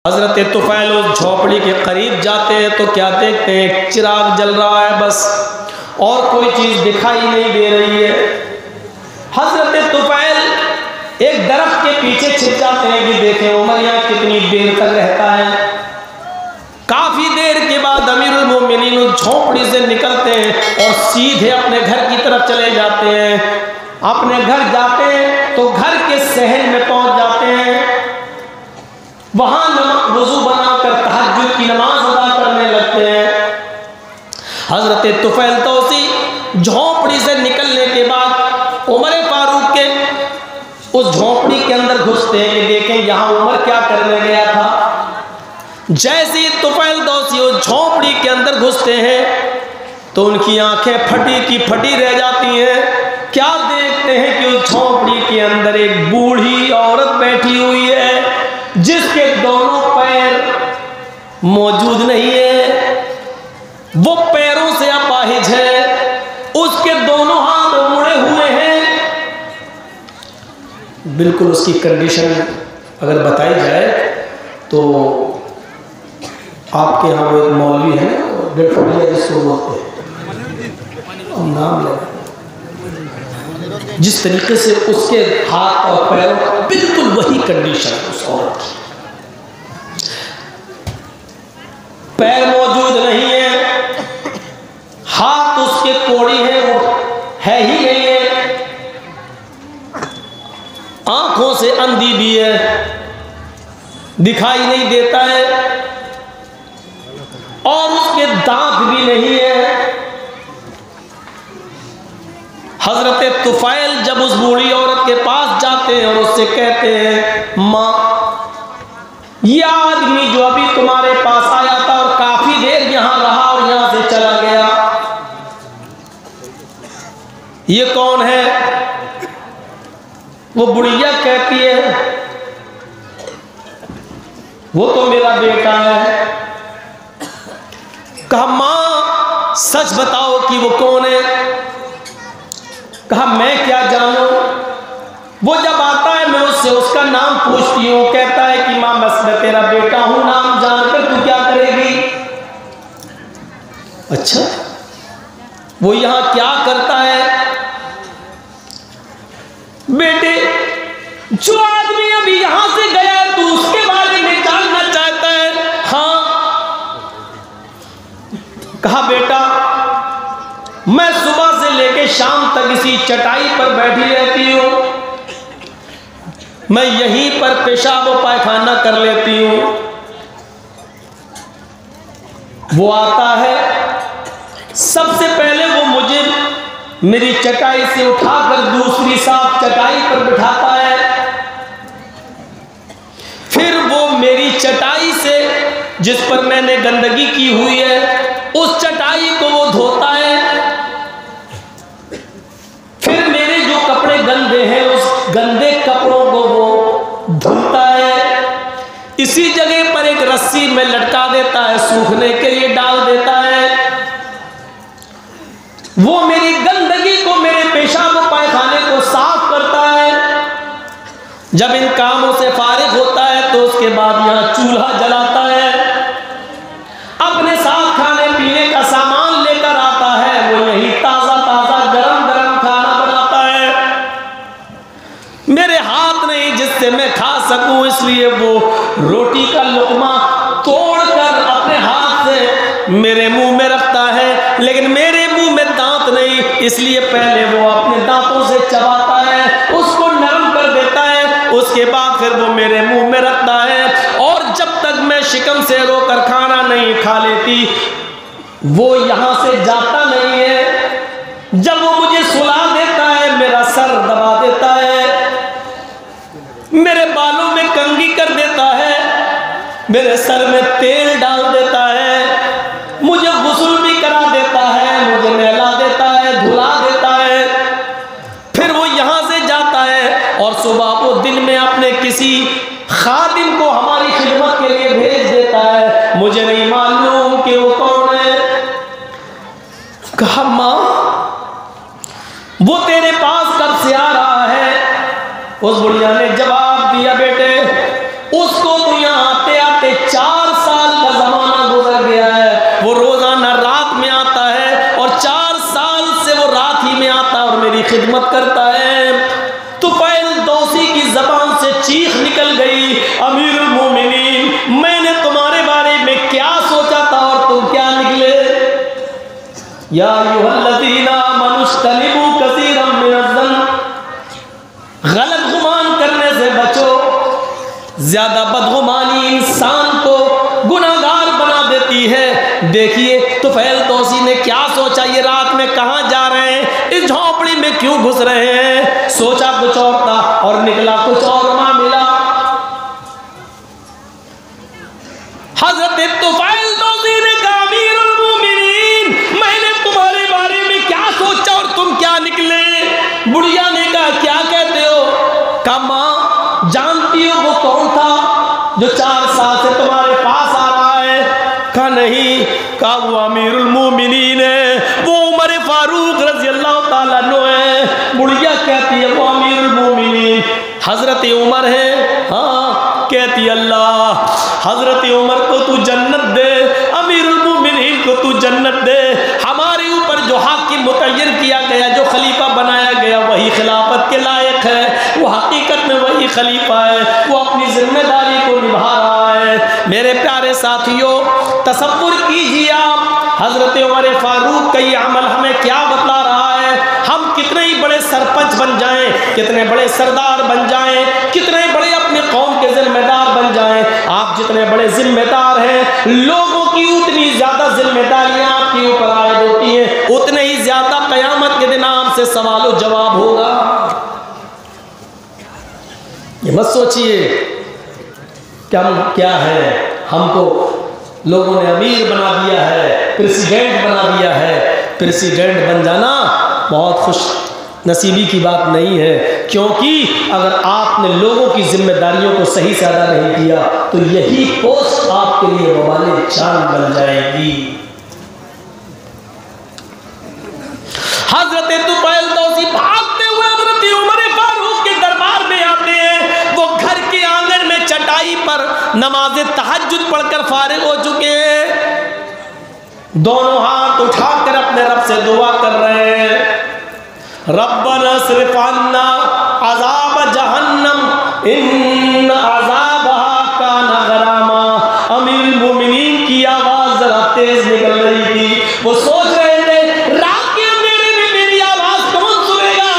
हजरत तुफैल उस झोपड़ी के करीब जाते हैं तो क्या देखते हैं, चिराग जल रहा है बस, और कोई चीज दिखाई नहीं दे रही है। हजरत तुफैल एक दरख्त के पीछे छिप जाते हैं कि देखें उमर यहाँ कितनी देर तक रहता है। काफी देर के बाद अमीरुल मोमिनीन उस झोपड़ी से निकलते हैं और सीधे अपने घर की तरफ चले जाते हैं। अपने घर जाते हैं तो घर के सहन में पहुंच जाते हैं, वहां वुजू बनाकर तहज्जुद की नमाज अदा करने लगते हैं। हजरत तुफैल तौसी झोपड़ी से निकलने के बाद उमर फारूक के उस झोपड़ी के अंदर घुसते हैं कि देखें यहाँ उमर क्या करने गया था। जैसे ही तुफैल तौसी उस झोपड़ी के अंदर घुसते हैं तो उनकी आंखें फटी की फटी रह जाती हैं। क्या देखते हैं कि उस झोपड़ी के अंदर एक बूढ़ी औरत बैठी हुई है जिसके दोनों पैर मौजूद नहीं है, वो पैरों से अपाहिज है, उसके दोनों हाथ मुड़े हुए हैं। बिल्कुल उसकी कंडीशन अगर बताई जाए तो आपके यहाँ वो एक मौलवी है जिसको बोलते हैं नाम ले, जिस तरीके से उसके हाथ और पैरों बिल्कुल वही कंडीशन उस औरत की, पैर मौजूद नहीं है, हाथ उसके कोड़ी है वो है ही नहीं है, आंखों से अंधी भी है, दिखाई नहीं देता है और उसके दांत भी नहीं है। हजरत तुफैल जब उस बूढ़ी औरत के पास जाते हैं और उससे कहते हैं, माँ ये आदमी जो अभी तुम्हारे पास आया था और काफी देर यहां रहा और यहां से चला गया, ये कौन है? वो बुढ़िया कहती है वो तो मेरा बेटा है। कहा मां सच बताओ कि वो कौन है? कहा मैं क्या जानूं, वो जब आता है मैं उससे उसका नाम पूछती हूँ, कहता है कि मां मैं तेरा बेटा हूं, नाम जानकर तू क्या करेगी? अच्छा वो यहां क्या करता है? बेटे जो आदमी अभी यहां से गया तू उसके बारे में जानना चाहता है? हाँ। कहा बेटा मैं सुबह से लेकर शाम तक इसी चटाई पर बैठी रहती हूं, मैं यहीं पर पेशाब और पायखाना कर लेती हूं। वो आता है सबसे पहले वो मुझे मेरी चटाई से उठाकर दूसरी साफ चटाई पर बिठाता है, फिर वो मेरी चटाई से जिस पर मैंने गंदगी की हुई है उस चटाई को वो धोता है, फिर मेरे जो कपड़े गंदे हैं उस गंदे कपड़ों को वो धुलता है, इसी जगह पर एक रस्सी में लटका देता है, सूखने के लिए डाल देता है। वो मेरी गंदगी को मेरे पेशाब पायखाने को साफ करता है। जब इन कामों से फारिग होता है तो उसके बाद यहां चूल्हा जलाता है, अपने साथ खाने पीने का सामान लेकर आता है, वो यही ताजा ताजा गरम गरम खाना बनाता है। मेरे हाथ नहीं जिससे मैं खा सकूं, इसलिए वो रोटी का लुकमा तोड़कर अपने हाथ से मेरे मुंह में रखता है, लेकिन मेरे मुंह में दांत नहीं, इसलिए पहले वो अपने दांतों से चबाता है, उसको नरम कर देता है, उसके बाद फिर वो मेरे मुंह में रखता है। और जब तक मैं शिकम से रोकर खाना नहीं खा लेती वो यहां से जाता नहीं है। जब वो मुझे सुला देता है मेरा सर दबा देता है, मेरे बालों में कंघी कर देता है, मेरे सर में तेल डाल देता है, मुझे गुस्ल भी करा देता है, मुझे नहला देता है, धुला देता है। फिर वो यहां से जाता है और सुबह वो दिन में अपने किसी खादिम को हमारी खिदमत के लिए भेज देता है, मुझे नहीं मालूम कि वो कौन है। कहा मां वो तेरे पास कब से आ रहा है? उस बुढ़िया ने जवाब दिया बेटे उसको तो यहां आते आते या अय्युहल्लज़ीना आमनुज्तनिबू कसीरम मिनज़्ज़न, गलत गुमान करने से बचो। ज्यादा बदगुमानी इंसान को गुनाहगार बना देती है। देखिए तुफैल तौसी ने क्या सोचा, ये रात में कहाँ जा रहे हैं, इस झोपड़ी में क्यों घुस रहे हैं। सोचा कुछ और था और निकला कुछ और मामला। हजरत तुफैल तौसी ने कहा अमीरुल मोमिनीन, मैंने तुम्हारे बारे में क्या सोचा और तुम क्या निकले। बुढ़िया ने कहा क्या कहते हो। कहा मां जानती हो वो कौन था जो 4 साल से तुम्हारे पास आ रहा है। कहा नहीं। कहा वो अमीरुल मोमिनीन है, वो उमर फारूक रज़ी अल्लाह ताला अन्हु है। बुढ़िया कहती है वो अमीरुल मोमिनीन हजरत उमर है। हाँ कहती अल्लाह हजरत उमर को तू जन्नत दे, अमीरुल मोमिनीन को तू जन्नत दे। हमारे ऊपर जो हाकिम मुतय्यर किया गया, जो खलीफा बनाया गया, वही खिलाफत के लायक है। वो हकीकत में वही खलीफा है, वो अपनी जिम्मेदारी को निभा रहा है। मेरे प्यारे साथियों तसव्वुर कीजिए आप, हजरत उमर फारूक का ये अमल हमें क्या बतला रहा है। हम कितने ही बड़े सरपंच बन जाएं, कितने बड़े सरदार बन जाएं, कितने बड़े अपने कौम के जिम्मेदार बन जाएं, आप जितने बड़े जिम्मेदार हैं, लोगों की उतनी ज्यादा जिम्मेदारियां आपके ऊपर आयद होती हैं, उतने ही ज्यादा कयामत के दिन आपसे सवाल जवाब होगा। ये मत सोचिए क्या है, हमको लोगों ने अमीर बना दिया है, प्रेसिडेंट बना दिया है। प्रेसिडेंट बन जाना बहुत खुश नसीबी की बात नहीं है, क्योंकि अगर आपने लोगों की जिम्मेदारियों को सही से अदा नहीं किया तो यही पोस्ट आपके लिए वबाले जान बन जाएगी। हजरत तुफैल तौसी भागते हुए हजरत उमर फारूक के दरबार में आते हैं। वो घर के आंगन में चटाई पर नमाज तहज्जुद पढ़कर फारिग हो चुके हैं, दोनों हाथ उठाकर अपने रब से दुआ कर रहे हैं। रब्बना सिर्फ अन्ना अज़ाब जहन्नम इन अज़ाबहा काना गरामा। अमीरुल मोमिनीन की आवाज जरा तेज निकल रही थी। वो सोच रहे थे रात के अंधेरे में मेरी आवाज कौन सुनेगा,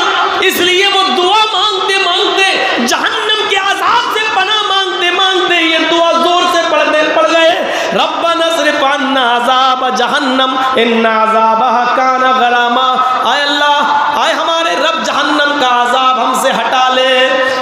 इसलिए वो दुआ मांगते मांगते जहन्नम के अज़ाब से पनाह मांगते मांगते ये दुआ जोर से पढ़ गए। रब्बना सिर्फ अन्ना अज़ाब जहन्नम इन अज़ाबहा काना गरामा। आय अल्लाह, आय हमारे रब जहन्नम का अजाब हमसे हटा ले,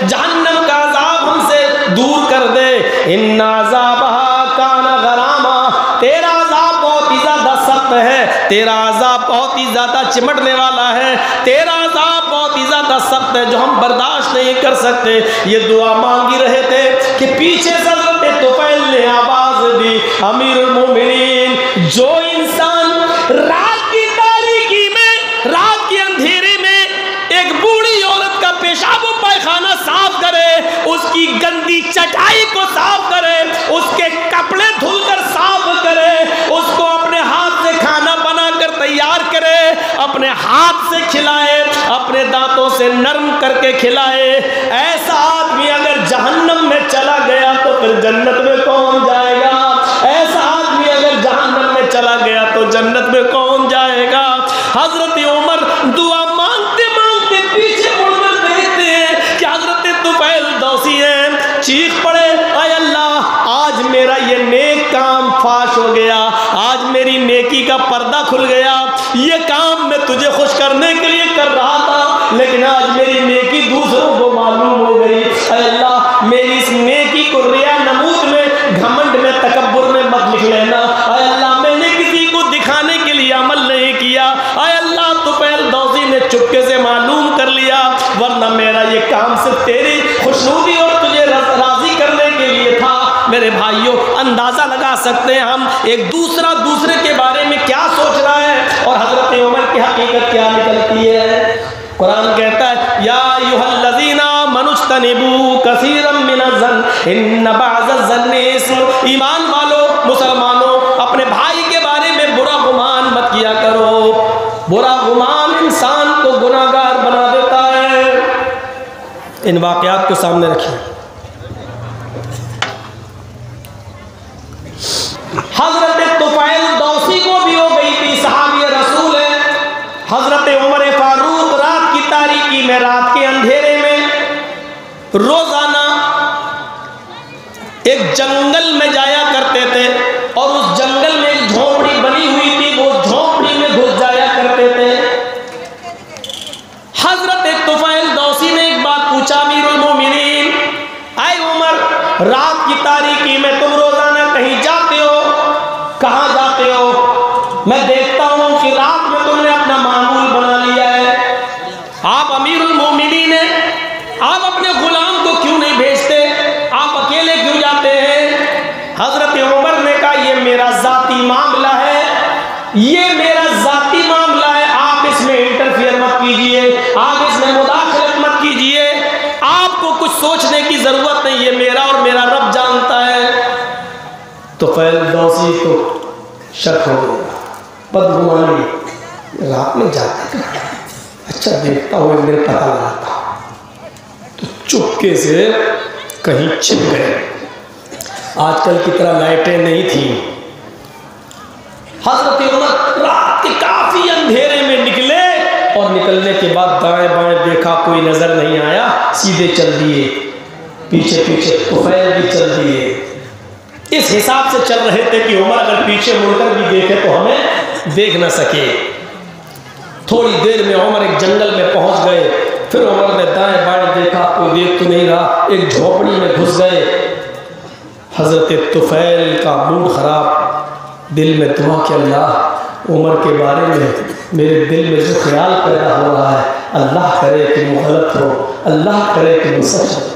जहन्नम का अजाब हमसे दूर कर दे। इन्ना अज़ाबहा काना गरामा, तेरा अजाब बहुत ही ज्यादा सख्त है, तेरा अजाब बहुत ही ज्यादा चिमटने वाला है, तेरा अजाब बहुत ही ज्यादा सख्त है जो हम बर्दाश्त नहीं कर सकते। ये दुआ मांगी रहे थे कि पीछे से हज़रत तुफैल ने आवाज दी, अमीरुल मोमिनीन जो इंसान रात की तारीकी में, रात के अंधेरे में एक बूढ़ी औरत का पेशाब व पायखाना साफ करे, उसकी गंदी चटाई को साफ करे, उसके कपड़े धुलकर साफ करे, उसको अपने हाथ से खाना बनाकर तैयार करे, अपने हाथ से खिलाए, अपने दांतों से नरम करके खिलाए, ऐसा आदमी अगर जहन्नम में चला गया तो फिर जन्नत में कौन जाएगा। ऐसा आदमी अगर जहन्नम में चला गया तो जन्नत में कौन जाएगा। हजरत उमर दुआ मांगते मांगते पीछे मुड़कर देखते हैं कि हजरत तुफैल तौसी हैं, चीख पड़े आय अल्लाह आज मेरा ये नेक काम फाश हो गया, आज मेरी नेकी का पर्दा खुल गया। ये काम मैं तुझे खुश करने के लिए कर रहा था, लेकिन आज मेरी नेकी दूसरों को मालूम हो गई। आय अल्लाह मेरी इस नेकी को रिया नमूद में, घमंड में, तकब्बुर में मत लिख लेना। आय अल्लाह मैंने किसी को दिखाने के लिए अमल नहीं किया। आय अल्लाह तुफैल तौसी ने चुपके से मालूम कर लिया, वरना मेरा ये काम सिर्फ तेरी खुशनुदी और तुझे राजी करने के लिए था। मेरे भाइयों अंदाजा लगा सकते हैं हम एक दूसरे के बारे में क्या सोच रहा है और हजरत उमर की हकीकत क्या निकलती है। कुरान कहता है या अय्युहल्लज़ीना आमनुज्तनिबू कसीरम मिनज़्ज़न इन्न बअज़-ज़न्नि इस्म। ईमान वालों, मुसलमानों, अपने भाई के बारे में बुरा गुमान मत किया करो। बुरा गुमान इंसान को गुनाहगार बना देता है। इन वाक़यात को सामने रखिए। हजरत तुफैल तौसी को भी हो गई थी, सहाबी रसूल है, में रात के अंधेरे में रोजाना एक जंगल में जाया करते थे और उस जंगल में एक झोपड़ी बनी हुई थी, वो झोपड़ी में घुस जाया करते थे। हजरत तुफैल दौसी ने एक बात पूछा, अमीरुल मोमिनीन, आए उमर, रात की तारीकी में तुम रोजाना कहीं जाते हो, कहां जाते हो? मैं देखता हूं कि रात में तुमने अपना मामूल बना लिया है। आप अमीरुल मोमिनीन हैं, आप अपने गुलाम को क्यों नहीं भेजते? आप अकेले क्यों जाते हैं? हजरत उमर ने कहा, यह मेरा जाती मामला है, ये मेरा जाती मामला है, आप इसमें इंटरफियर मत कीजिए, आप इसमें मुदाखलत मत कीजिए, आपको कुछ सोचने की जरूरत नहीं, ये मेरा और मेरा रब जानता है। तो फैल दौसी को शक हो गया, बदगुमानी, रात में जाते, अच्छा देखता हूँ, मेरे पता लगाता हूँ। तो चुपके से कहीं छिप गए। आजकल की तरह लाइटें नहीं थी। हजरत उमर रात के काफी अंधेरे में निकले और निकलने के बाद दाएं बाएं देखा, कोई नजर नहीं आया, सीधे चल दिए, पीछे पीछे तुफैल भी चल दिए। इस हिसाब से चल रहे थे कि उमर अगर पीछे मुड़कर भी देखे तो हमें देख न सके। थोड़ी देर में उमर एक जंगल में पहुंच गए। फिर उमर ने दाएं बाएं देखा, कोई देख तो नहीं रहा, एक झोपड़ी में घुस गए। हजरत तुफैल का मूड खराब, दिल में दुआ कि अल्लाह उमर के बारे में मेरे दिल में जो ख्याल पैदा हो रहा है, अल्लाह करे कि वो गलत हो, अल्लाह करे कि वो सच हो।